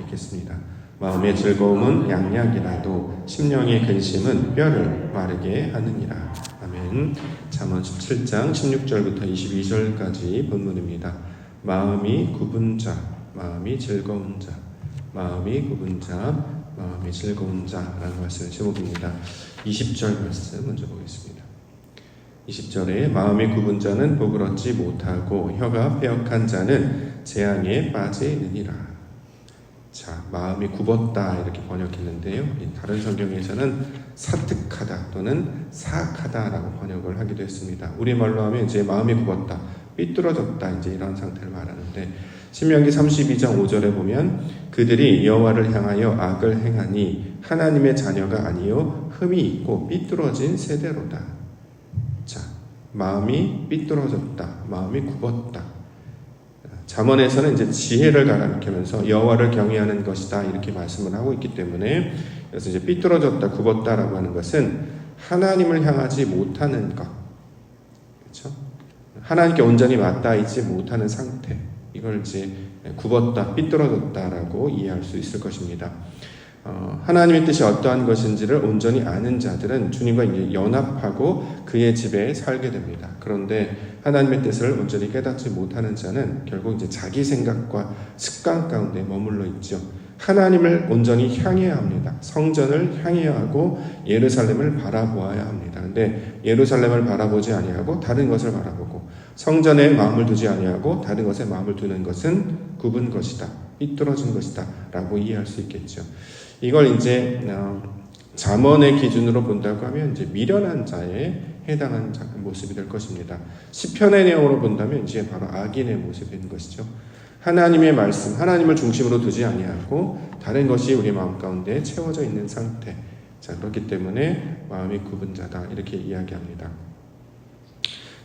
있겠습니다. 마음의 즐거움은 양약이라도 심령의 근심은 뼈를 마르게 하느니라. 아멘. 잠언 17장 16절부터 22절까지 본문입니다. 마음이 굽은 자, 마음이 즐거운 자, 마음이 굽은 자, 마음이 즐거운 자라는 말씀의 제목입니다. 20절 말씀 먼저 보겠습니다. 20절에 마음이 굽은 자는 복을 얻지 못하고 혀가 패역한 자는 재앙에 빠지느니라. 자, 마음이 굽었다 이렇게 번역했는데요. 다른 성경에서는 사특하다 또는 사악하다라고 번역을 하기도 했습니다. 우리말로 하면 이제 마음이 굽었다, 삐뚤어졌다 이제 이런 상태를 말하는데, 신명기 32장 5절에 보면 그들이 여호와를 향하여 악을 행하니 하나님의 자녀가 아니요 흠이 있고 삐뚤어진 세대로다. 자, 마음이 삐뚤어졌다, 마음이 굽었다. 잠언에서는 이제 지혜를 가리키면서 여호와를 경외하는 것이다 이렇게 말씀을 하고 있기 때문에, 그래서 이제 삐뚤어졌다, 굽었다라고 하는 것은 하나님을 향하지 못하는 것, 그렇죠? 하나님께 온전히 맞닿아 있지 못하는 상태, 이걸 이제 굽었다, 삐뚤어졌다라고 이해할 수 있을 것입니다. 하나님의 뜻이 어떠한 것인지를 온전히 아는 자들은 주님과 이제 연합하고 그의 집에 살게 됩니다. 그런데 하나님의 뜻을 온전히 깨닫지 못하는 자는 결국 이제 자기 생각과 습관 가운데 머물러 있죠. 하나님을 온전히 향해야 합니다. 성전을 향해야 하고 예루살렘을 바라보아야 합니다. 근데 예루살렘을 바라보지 아니하고 다른 것을 바라보고 성전에 마음을 두지 아니하고 다른 것에 마음을 두는 것은 굽은 것이다, 삐뚤어진 것이다 라고 이해할 수 있겠죠. 이걸 이제 잠언의 기준으로 본다고 하면 이제 미련한 자에 해당하는 모습이 될 것입니다. 시편의 내용으로 본다면 이제 바로 악인의 모습인 것이죠. 하나님의 말씀, 하나님을 중심으로 두지 아니하고 다른 것이 우리 마음 가운데 채워져 있는 상태. 자, 그렇기 때문에 마음이 굽은 자다 이렇게 이야기합니다.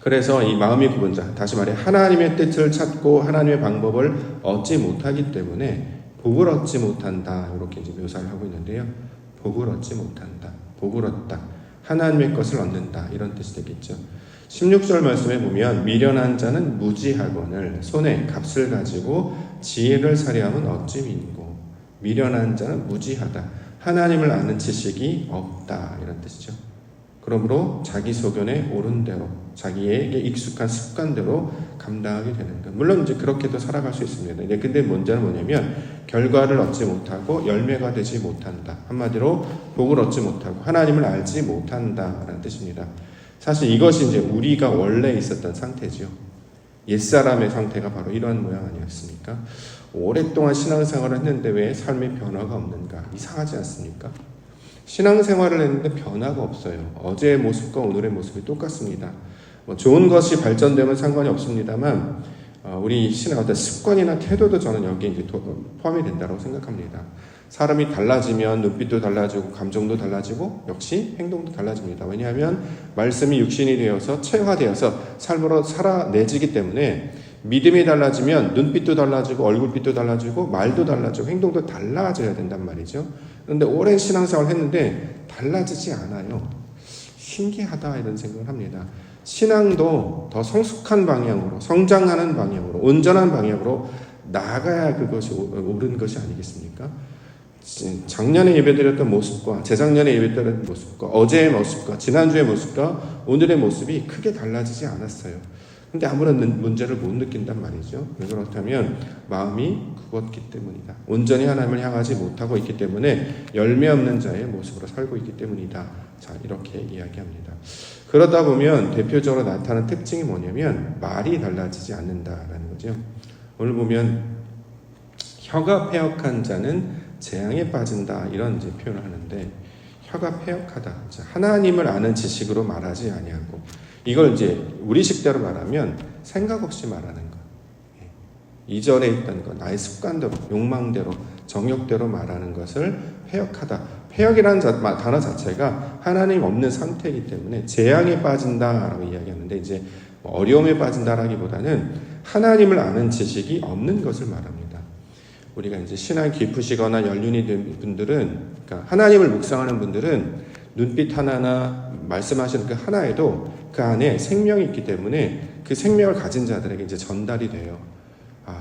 그래서 이 마음이 굽은 자, 다시 말해 하나님의 뜻을 찾고 하나님의 방법을 얻지 못하기 때문에 복을 얻지 못한다 이렇게 이제 묘사를 하고 있는데요. 복을 얻지 못한다, 복을 얻다, 하나님의 것을 얻는다 이런 뜻이 되겠죠. 16절 말씀에 보면 미련한 자는 무지하거늘 손에 값을 가지고 지혜를 사려함은 어찌 민고. 미련한 자는 무지하다, 하나님을 아는 지식이 없다 이런 뜻이죠. 그러므로 자기 소견에 옳은 대로 자기에게 익숙한 습관대로 감당하게 되는 것. 물론 이제 그렇게도 살아갈 수 있습니다. 근데 문제는 뭐냐면 결과를 얻지 못하고 열매가 되지 못한다. 한마디로 복을 얻지 못하고 하나님을 알지 못한다라는 뜻입니다. 사실 이것이 이제 우리가 원래 있었던 상태죠. 옛사람의 상태가 바로 이러한 모양 아니었습니까? 오랫동안 신앙생활을 했는데 왜 삶의 변화가 없는가? 이상하지 않습니까? 신앙생활을 했는데 변화가 없어요. 어제의 모습과 오늘의 모습이 똑같습니다. 좋은 것이 발전되면 상관이 없습니다만 우리 신앙 어떤 습관이나 태도도 저는 여기에 이제 포함이 된다고 생각합니다. 사람이 달라지면 눈빛도 달라지고 감정도 달라지고 역시 행동도 달라집니다. 왜냐하면 말씀이 육신이 되어서 체화되어서 삶으로 살아내지기 때문에 믿음이 달라지면 눈빛도 달라지고 얼굴빛도 달라지고 말도 달라지고 행동도 달라져야 된단 말이죠. 그런데 오랜 신앙생활을 했는데 달라지지 않아요. 신기하다 이런 생각을 합니다. 신앙도 더 성숙한 방향으로, 성장하는 방향으로, 온전한 방향으로 나아가야 그것이 옳은 것이 아니겠습니까? 작년에 예배드렸던 모습과 재작년에 예배드렸던 모습과 어제의 모습과 지난주의 모습과 오늘의 모습이 크게 달라지지 않았어요. 근데 아무런 문제를 못 느낀단 말이죠. 왜 그렇다면 마음이 굽었기 때문이다. 온전히 하나님을 향하지 못하고 있기 때문에 열매 없는 자의 모습으로 살고 있기 때문이다. 자, 이렇게 이야기합니다. 그러다 보면 대표적으로 나타나는 특징이 뭐냐면 말이 달라지지 않는다라는 거죠. 오늘 보면 혀가 패역한 자는 재앙에 빠진다 이런 이제 표현을 하는데, 혀가 패역하다, 하나님을 아는 지식으로 말하지 아니하고, 이걸 이제 우리식대로 말하면 생각 없이 말하는 것, 이전에 있던 것, 나의 습관대로, 욕망대로, 정욕대로 말하는 것을 패역하다. 패역이라는 단어 자체가 하나님 없는 상태이기 때문에 재앙에 빠진다라고 이야기하는데, 이제 어려움에 빠진다라기보다는 하나님을 아는 지식이 없는 것을 말합니다. 우리가 이제 신앙이 깊으시거나 연륜이 된 분들은, 그러니까 하나님을 묵상하는 분들은 눈빛 하나나 말씀하시는 그 하나에도 그 안에 생명이 있기 때문에 그 생명을 가진 자들에게 이제 전달이 돼요.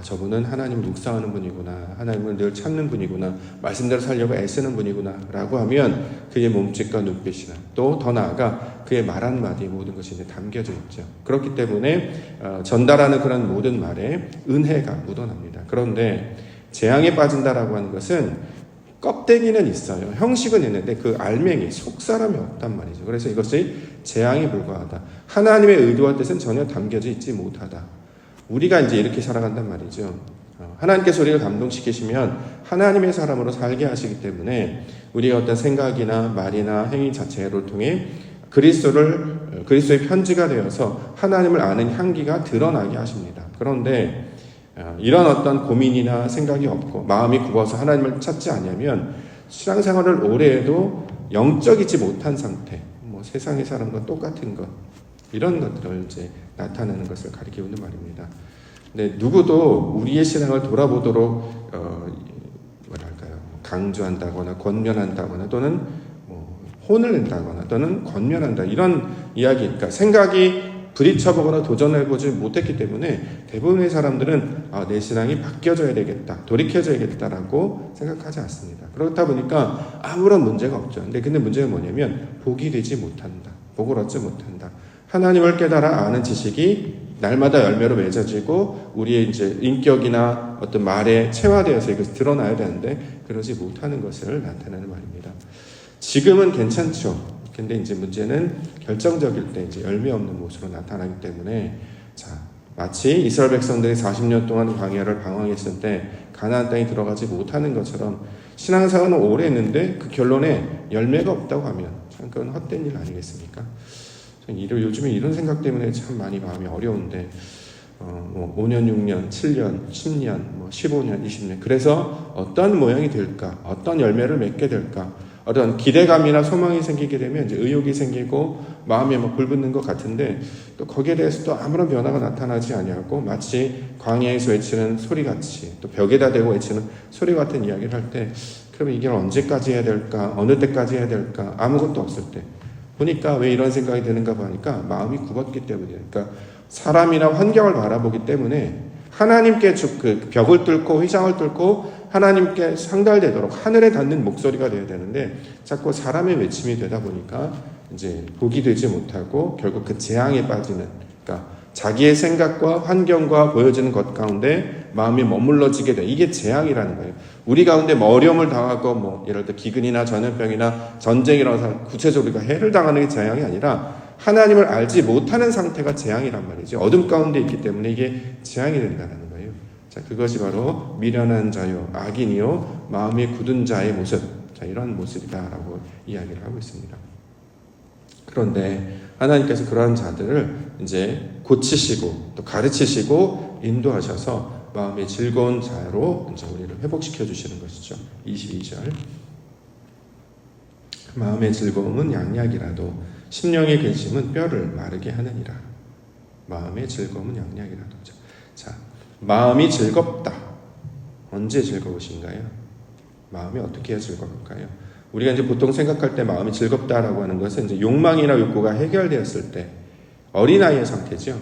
저분은 하나님을 묵상하는 분이구나, 하나님을 늘 찾는 분이구나, 말씀대로 살려고 애쓰는 분이구나 라고 하면 그의 몸짓과 눈빛이나 또 더 나아가 그의 말 한마디에 모든 것이 이제 담겨져 있죠. 그렇기 때문에 전달하는 그런 모든 말에 은혜가 묻어납니다. 그런데 재앙에 빠진다라고 하는 것은 껍데기는 있어요. 형식은 있는데 그 알맹이, 속사람이 없단 말이죠. 그래서 이것이 재앙에 불과하다. 하나님의 의도와 뜻은 전혀 담겨져 있지 못하다. 우리가 이제 이렇게 살아간단 말이죠. 하나님께서 우리를 감동시키시면 하나님의 사람으로 살게 하시기 때문에 우리가 어떤 생각이나 말이나 행위 자체를 통해 그리스도의 편지가 되어서 하나님을 아는 향기가 드러나게 하십니다. 그런데 이런 어떤 고민이나 생각이 없고 마음이 굽어서 하나님을 찾지 않으면 신앙생활을 오래 해도 영적이지 못한 상태, 세상의 사람과 똑같은 것, 이런 것들을 이제 나타내는 것을 가리키는 말입니다. 근데 누구도 우리의 신앙을 돌아보도록 강조한다거나 권면한다거나 또는 혼을 낸다거나 또는 권면한다, 이런 이야기, 그러니까 생각이 부딪혀보거나 도전해보지 못했기 때문에 대부분의 사람들은 내 신앙이 바뀌어져야 되겠다, 돌이켜져야겠다라고 생각하지 않습니다. 그렇다 보니까 아무런 문제가 없죠. 근데 문제가 뭐냐면 복이 되지 못한다, 복을 얻지 못한다. 하나님을 깨달아 아는 지식이 날마다 열매로 맺어지고 우리의 이제 인격이나 어떤 말에 체화되어서 이것이 드러나야 되는데 그러지 못하는 것을 나타내는 말입니다. 지금은 괜찮죠. 근데 이제 문제는 결정적일 때 이제 열매 없는 모습으로 나타나기 때문에, 마치 이스라엘 백성들이 40년 동안 광야를 방황했을 때 가나안 땅에 들어가지 못하는 것처럼 신앙생활은 오래 했는데 그 결론에 열매가 없다고 하면 참 그건 헛된 일 아니겠습니까? 요즘에 이런 생각 때문에 참 많이 마음이 어려운데 5년, 6년, 7년, 10년, 15년, 20년 그래서 어떤 모양이 될까? 어떤 열매를 맺게 될까? 어떤 기대감이나 소망이 생기게 되면 이제 의욕이 생기고 마음에 불붙는 것 같은데 또 거기에 대해서 또 아무런 변화가 나타나지 아니하고 마치 광야에서 외치는 소리같이 또 벽에다 대고 외치는 소리 같은 이야기를 할 때 그러면 이게 언제까지 해야 될까? 어느 때까지 해야 될까? 아무것도 없을 때 보니까 왜 이런 생각이 드는가 보니까 마음이 굽었기 때문이에요. 그러니까 사람이나 환경을 바라보기 때문에 하나님께 그 벽을 뚫고 휘장을 뚫고 하나님께 상달되도록 하늘에 닿는 목소리가 되어야 되는데 자꾸 사람의 외침이 되다 보니까 이제 복이 되지 못하고 결국 그 재앙에 빠지는, 그러니까 자기의 생각과 환경과 보여지는 것 가운데 마음이 머물러지게 돼. 이게 재앙이라는 거예요. 우리 가운데 어려움을 당하고 예를 들어 기근이나 전염병이나 전쟁이라서 구체적으로 우리가 해를 당하는 게 재앙이 아니라 하나님을 알지 못하는 상태가 재앙이란 말이죠. 어둠 가운데 있기 때문에 이게 재앙이 된다는 거예요. 그것이 바로 미련한 자요, 악인이요, 마음이 굳은 자의 모습. 이런 모습이다라고 이야기를 하고 있습니다. 그런데 하나님께서 그러한 자들을 이제 고치시고 또 가르치시고 인도하셔서 마음의 즐거운 자로 이제 우리를 회복시켜 주시는 것이죠. 22절. 마음의 즐거움은 양약이라도 심령의 근심은 뼈를 마르게 하느니라. 마음의 즐거움은 양약이라도. 마음이 즐겁다. 언제 즐거우신가요? 마음이 어떻게 해야 즐거울까요? 우리가 이제 보통 생각할 때 마음이 즐겁다라고 하는 것은 이제 욕망이나 욕구가 해결되었을 때 어린아이의 상태죠.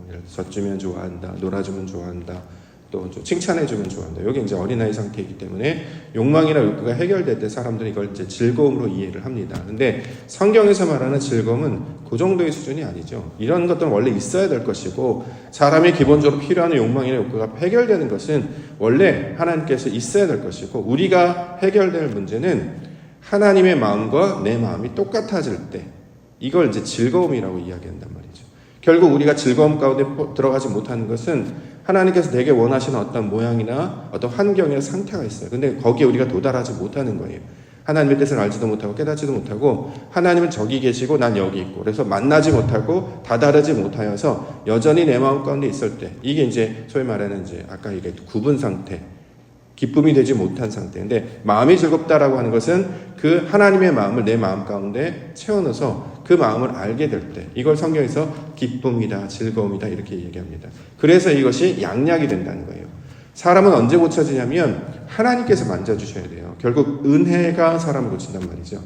예를 들어 젖주면 좋아한다, 놀아주면 좋아한다, 또 칭찬해주면 좋아한다. 여기 이제 어린아이 상태이기 때문에 욕망이나 욕구가 해결될 때 사람들이 이걸 이제 즐거움으로 이해를 합니다. 근데 성경에서 말하는 즐거움은 그 정도의 수준이 아니죠. 이런 것들은 원래 있어야 될 것이고 사람이 기본적으로 필요한 욕망이나 욕구가 해결되는 것은 원래 하나님께서 있어야 될 것이고 우리가 해결될 문제는 하나님의 마음과 내 마음이 똑같아질 때 이걸 이제 즐거움이라고 이야기한단 말이죠. 결국 우리가 즐거움 가운데 들어가지 못하는 것은 하나님께서 내게 원하시는 어떤 모양이나 어떤 환경이나 상태가 있어요. 근데 거기에 우리가 도달하지 못하는 거예요. 하나님의 뜻을 알지도 못하고 깨닫지도 못하고 하나님은 저기 계시고 난 여기 있고 그래서 만나지 못하고 다다르지 못하여서 여전히 내 마음 가운데 있을 때 이게 이제 소위 말하는 이제 아까 이게 구분 상태, 기쁨이 되지 못한 상태. 근데 마음이 즐겁다라고 하는 것은 그 하나님의 마음을 내 마음 가운데 채워넣어서 그 마음을 알게 될 때 이걸 성경에서 기쁨이다, 즐거움이다 이렇게 얘기합니다. 그래서 이것이 양약이 된다는 거예요. 사람은 언제 고쳐지냐면 하나님께서 만져주셔야 돼요. 결국 은혜가 사람을 고친단 말이죠.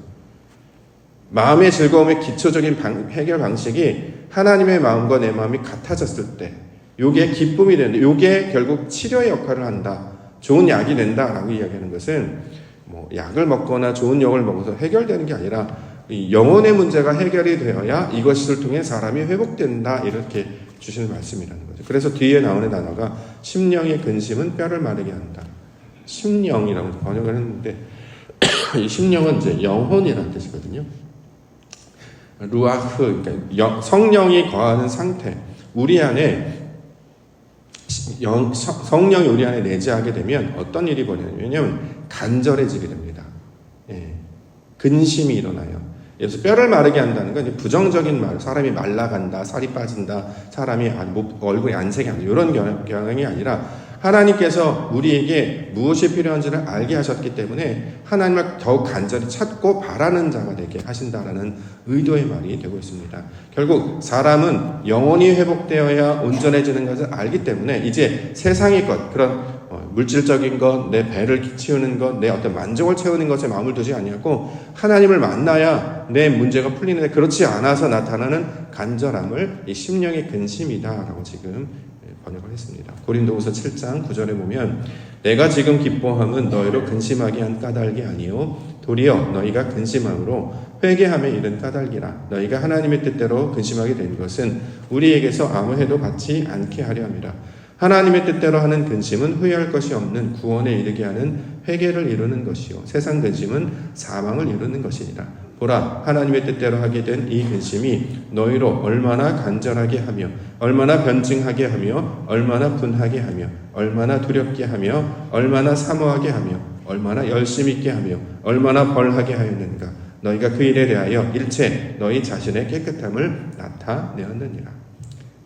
마음의 즐거움의 기초적인 해결 방식이 하나님의 마음과 내 마음이 같아졌을 때 요게 기쁨이 되는데 요게 결국 치료의 역할을 한다. 좋은 약이 된다라고 이야기하는 것은 뭐 약을 먹거나 좋은 약을 먹어서 해결되는 게 아니라 이 영혼의 문제가 해결이 되어야 이것을 통해 사람이 회복된다 이렇게 주시는 말씀이라는 거죠. 그래서 뒤에 나오는 단어가 심령의 근심은 뼈를 마르게 한다. 심령이라고 번역을 했는데 이 심령은 이제 영혼이라는 뜻이거든요. 루아흐, 그러니까 성령이 거하는 상태. 우리 안에 성령이 우리 안에 내재하게 되면 어떤 일이 벌어지냐면 간절해지게 됩니다. 예. 근심이 일어나요. 그래서 뼈를 마르게 한다는 건 부정적인 말, 사람이 말라간다, 살이 빠진다, 사람이 얼굴이 안색이 안 돼. 이런 경향이 아니라 하나님께서 우리에게 무엇이 필요한지를 알게 하셨기 때문에 하나님을 더욱 간절히 찾고 바라는 자가 되게 하신다라는 의도의 말이 되고 있습니다. 결국 사람은 영혼이 회복되어야 온전해지는 것을 알기 때문에 이제 세상의 것, 그런 물질적인 것, 내 배를 채우는 것, 내 어떤 만족을 채우는 것에 마음을 두지 아니하고 하나님을 만나야 내 문제가 풀리는데 그렇지 않아서 나타나는 간절함을 이 심령의 근심이다라고 지금 번역을 했습니다. 고린도후서 7장 9절에 보면 내가 지금 기뻐함은 너희로 근심하게 한 까닭이 아니요 도리어 너희가 근심함으로 회개함에 이른 까닭이라. 너희가 하나님의 뜻대로 근심하게 된 것은 우리에게서 아무 해도 받지 않게 하려 함이라. 하나님의 뜻대로 하는 근심은 후회할 것이 없는 구원에 이르게 하는 회개를 이루는 것이요 세상 근심은 사망을 이루는 것이니라. 보라, 하나님의 뜻대로 하게 된 이 근심이 너희로 얼마나 간절하게 하며 얼마나 변증하게 하며 얼마나 분하게 하며 얼마나 두렵게 하며 얼마나 사모하게 하며 얼마나 열심 있게 하며 얼마나 벌하게 하였는가. 너희가 그 일에 대하여 일체 너희 자신의 깨끗함을 나타내었느니라.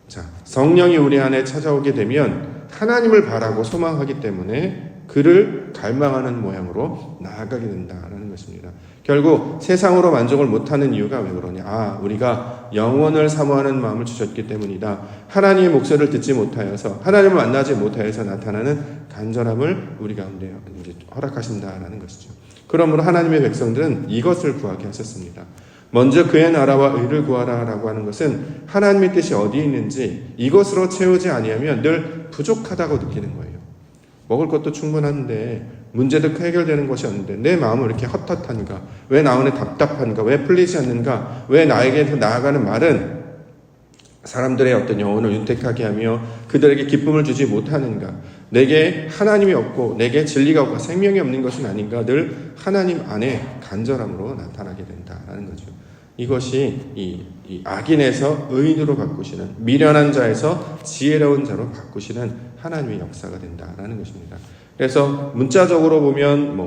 자, 성령이 우리 안에 찾아오게 되면 하나님을 바라고 소망하기 때문에 그를 갈망하는 모양으로 나아가게 된다는 것입니다. 결국 세상으로 만족을 못하는 이유가 왜 그러냐? 우리가 영원을 사모하는 마음을 주셨기 때문이다. 하나님의 목소리를 듣지 못하여서 하나님을 만나지 못하여서 나타나는 간절함을 우리 가운데 이제 허락하신다라는 것이죠. 그러므로 하나님의 백성들은 이것을 구하게 하셨습니다. 먼저 그의 나라와 의를 구하라라고 하는 것은 하나님의 뜻이 어디에 있는지 이것으로 채우지 아니하면 늘 부족하다고 느끼는 거예요. 먹을 것도 충분한데 문제도 해결되는 것이 없는데 내 마음은 이렇게 헛헛한가? 왜 나 안에 답답한가? 왜 풀리지 않는가? 왜 나에게 나아가는 말은 사람들의 어떤 영혼을 윤택하게 하며 그들에게 기쁨을 주지 못하는가? 내게 하나님이 없고 내게 진리가 없고 생명이 없는 것은 아닌가? 늘 하나님 안에 간절함으로 나타나게 된다라는 거죠. 이것이 이 악인에서 의인으로 바꾸시는, 미련한 자에서 지혜로운 자로 바꾸시는 하나님의 역사가 된다라는 것입니다. 그래서 문자적으로 보면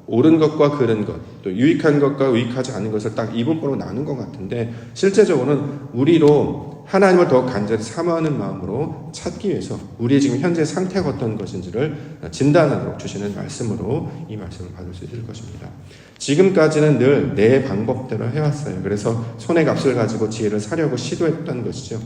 옳은 것과 그른 것, 또 유익한 것과 유익하지 않은 것을 딱 이분법으로 나눈 것 같은데 실제적으로는 우리로 하나님을 더욱 간절히 사모하는 마음으로 찾기 위해서 우리의 지금 현재 상태가 어떤 것인지를 진단하도록 주시는 말씀으로 이 말씀을 받을 수 있을 것입니다. 지금까지는 늘 내 방법대로 해왔어요. 그래서 손의 값을 가지고 지혜를 사려고 시도했던 것이죠.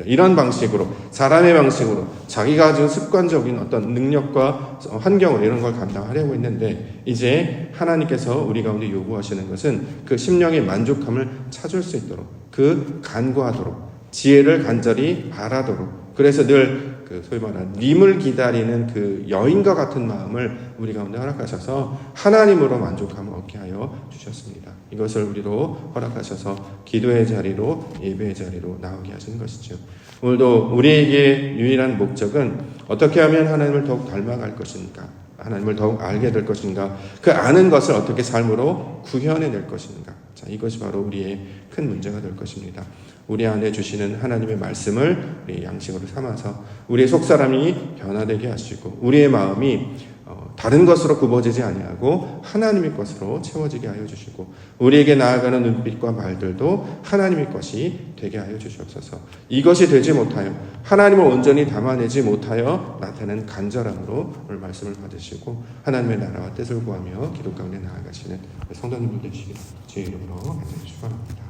이런 방식으로, 사람의 방식으로 자기가 가진 습관적인 어떤 능력과 환경으로 이런 걸 감당하려고 했는데 이제 하나님께서 우리 가운데 요구하시는 것은 그 심령의 만족함을 찾을 수 있도록, 그 간구하도록, 지혜를 간절히 바라도록, 그래서 늘 소위 말하는 님을 기다리는 그 여인과 같은 마음을 우리 가운데 허락하셔서 하나님으로 만족함을 얻게 하여 주셨습니다. 이것을 우리로 허락하셔서 기도의 자리로, 예배의 자리로 나오게 하시는 것이죠. 오늘도 우리에게 유일한 목적은 어떻게 하면 하나님을 더욱 닮아갈 것인가, 하나님을 더욱 알게 될 것인가, 그 아는 것을 어떻게 삶으로 구현해낼 것인가. 자, 이것이 바로 우리의 큰 문제가 될 것입니다. 우리 안에 주시는 하나님의 말씀을 우리 양식으로 삼아서 우리의 속사람이 변화되게 하시고 우리의 마음이 다른 것으로 굽어지지 아니하고 하나님의 것으로 채워지게 하여 주시고 우리에게 나아가는 눈빛과 말들도 하나님의 것이 되게 하여 주시옵소서. 이것이 되지 못하여 하나님을 온전히 담아내지 못하여 나타나는 간절함으로 오늘 말씀을 받으시고 하나님의 나라와 뜻을 구하며 기도 가운데 나아가시는 성도님들 되시기를 주의 이름으로 간절히 축원합니다.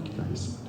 기도하겠습니다.